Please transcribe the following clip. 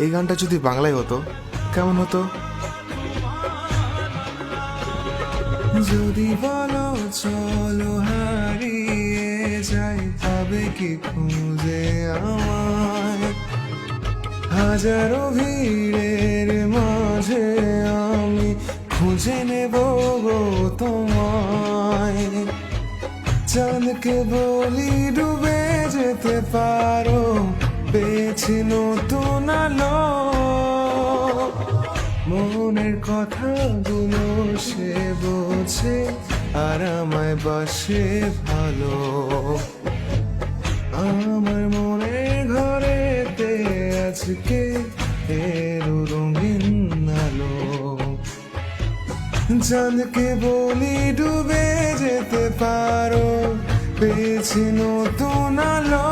এই গানটা যদি বাংলায় হতো কেমন হতো? যদি বলো চলো হারিয়ে যাই, তবে কি খুঁজে আমায় হাজারো ভিড়ের মাঝে আমি খুঁজে নেব গো তোমায়। চাঁদকে বলি ডুবে যেতে পারো, পেয়েছি নতুন আলো। মনের কথাগুলো সে বোঝে আর আমায় বাসে ভালো। আমার মনের ঘরেতে আজকে এলো রঙিন আলো। চাঁদকে বলি ডুবে যেতে পারো, পেয়েছি নতুন আলো।